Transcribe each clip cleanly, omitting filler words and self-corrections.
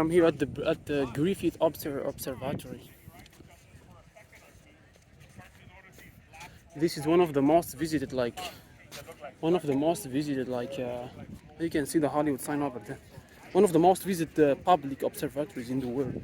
I'm here at the Griffith Observatory. This is one of the most visited, you can see the Hollywood sign over there. One of the most visited public observatories in the world.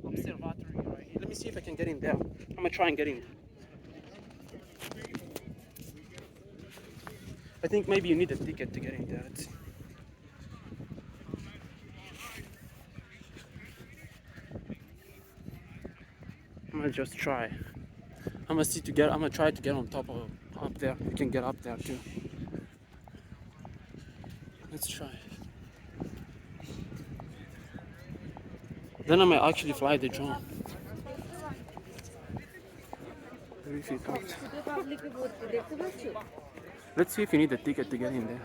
Observatory right here. Let me see if I can get in there. I'm gonna try and get in. I think maybe you need a ticket to get in there. Let's see. I'm gonna just try. I'm gonna try to get on top of up there. You can get up there too. Let's try. Then I might actually fly the drone. Let's see if you need a ticket to get in there.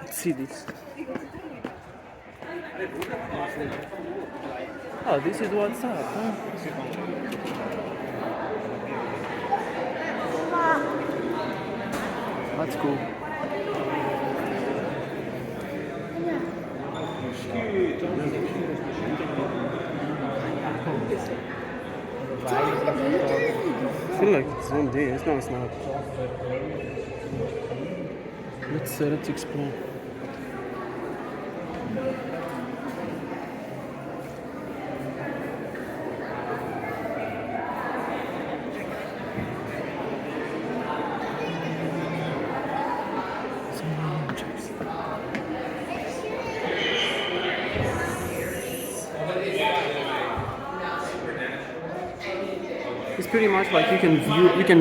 Let's see this. Oh, this is what's up, huh? That's cool. I feel like it's zoomed in. It's not. Let's explore. It's pretty much like you can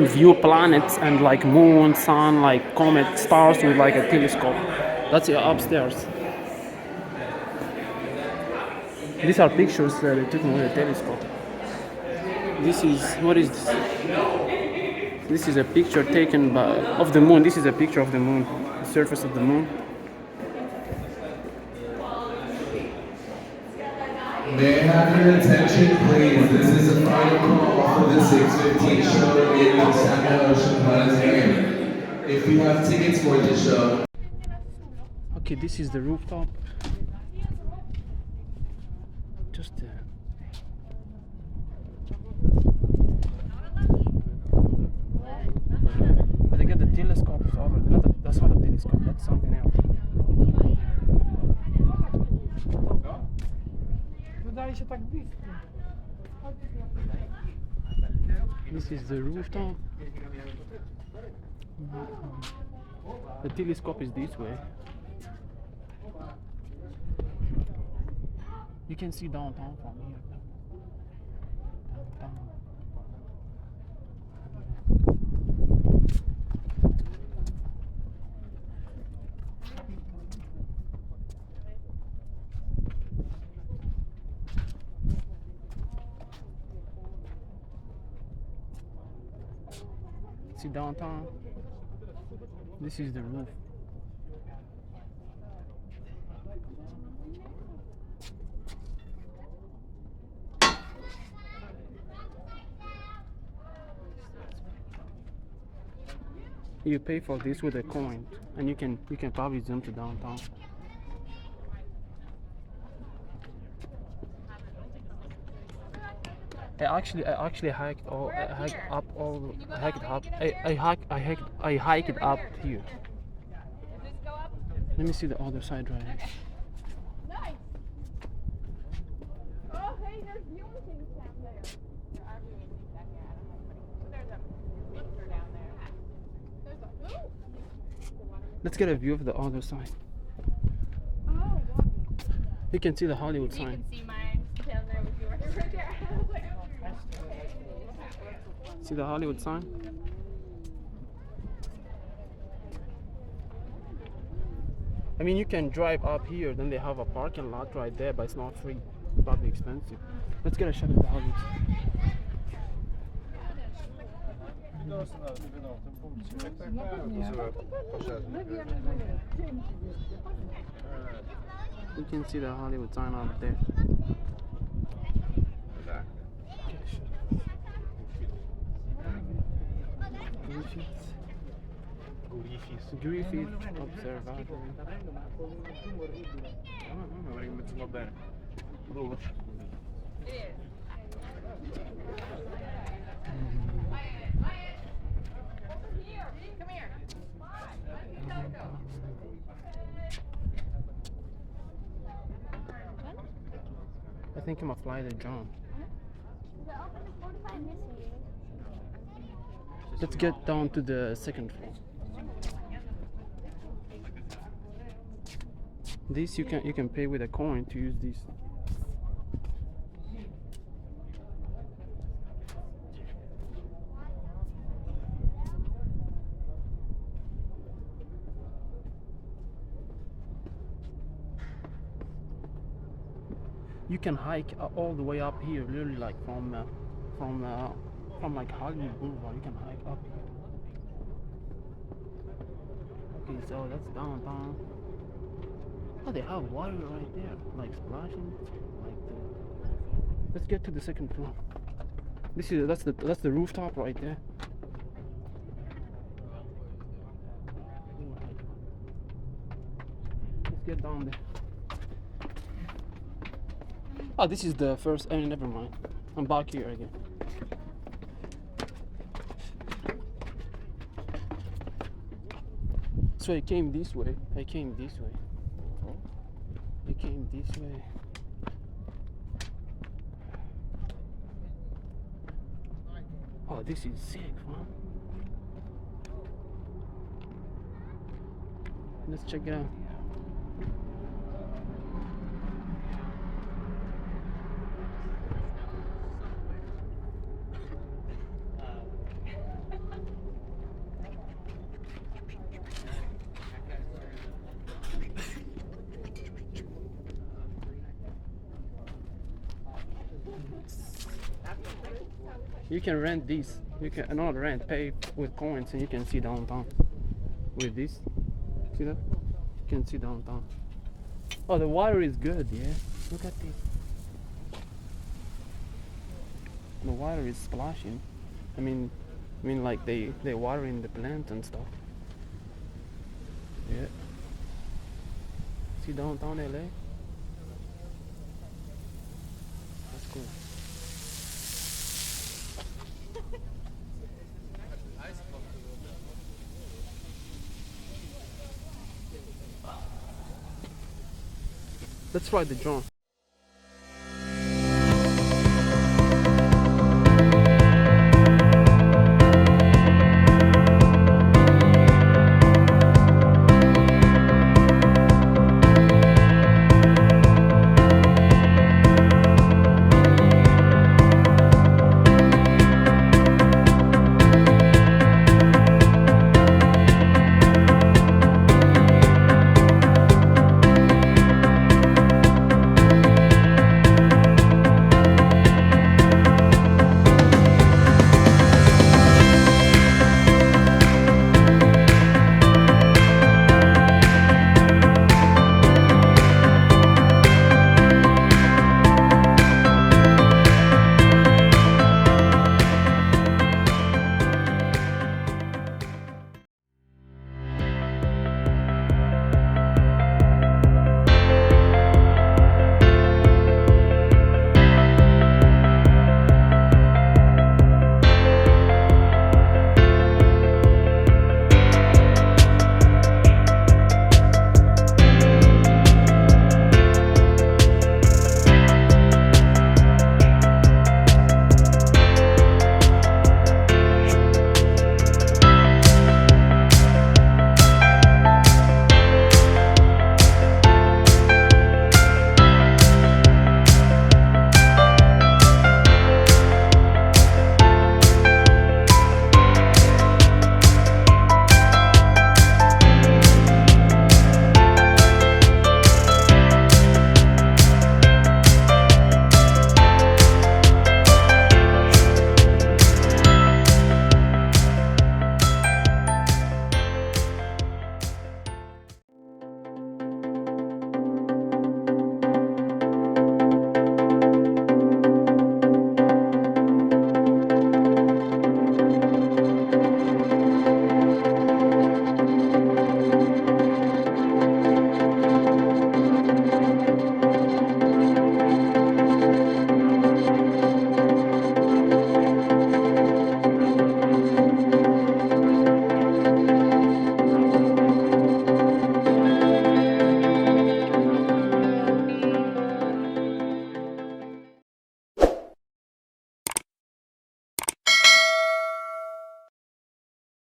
view planets and like moon, sun, like comet, stars with like a telescope. That's upstairs. These are pictures that they took with a telescope. This is what is this? This is a picture taken of the moon. This is a picture of the moon, the surface of the moon. May I have your attention, please? This is the final call for the 6:15 show in Los Angeles Basin. If you have tickets for the show. Okay, this is the rooftop. Just but they got the telescopes over there. That's not a telescope, that's something else. This is the rooftop. The telescope is this way. You can see downtown from here. Downtown. See downtown? This is the roof. You pay for this with a coin, and you can probably zoom to downtown. I actually hiked all I hiked up all I hiked up I hiked up here. Let me see the other side right here. Nice. Oh, hey, there's viewing things down there. There are viewing things down here. I don't know what there's a lifter down there. There's a Let's get a view of the other side. oh, wow. You can see the Hollywood You sign. can see mine down there with yours right there. I was like, See the Hollywood sign? I mean, you can drive up here, then they have a parking lot right there, but it's not free. It's probably expensive. Let's get a shot of the Hollywood. You can see the Hollywood sign up there. Griffith Observatory. it is. Come here. I think I'm gonna fly the drone. Let's get down to the second floor. This you can pay with a coin to use this. You can hike all the way up here, literally like from like Hollywood Boulevard. You can hike up here. Okay, so that's downtown. Oh, they have water right there, like splashing, like the. Let's get to the second floor. That's the rooftop right there. Let's get down there. Oh, this is the first. I mean, never mind. I'm back here again. So I came this way. I came this way. Oh, this is sick, man. Let's check it out. You can rent these. You can not rent, pay with coins, and you can see downtown. With this, see that? You can see downtown. Oh, the water is good. Yeah, look at this. The water is splashing. I mean, like they watering the plants and stuff. Yeah. See downtown LA. That's cool. Let's ride the drone.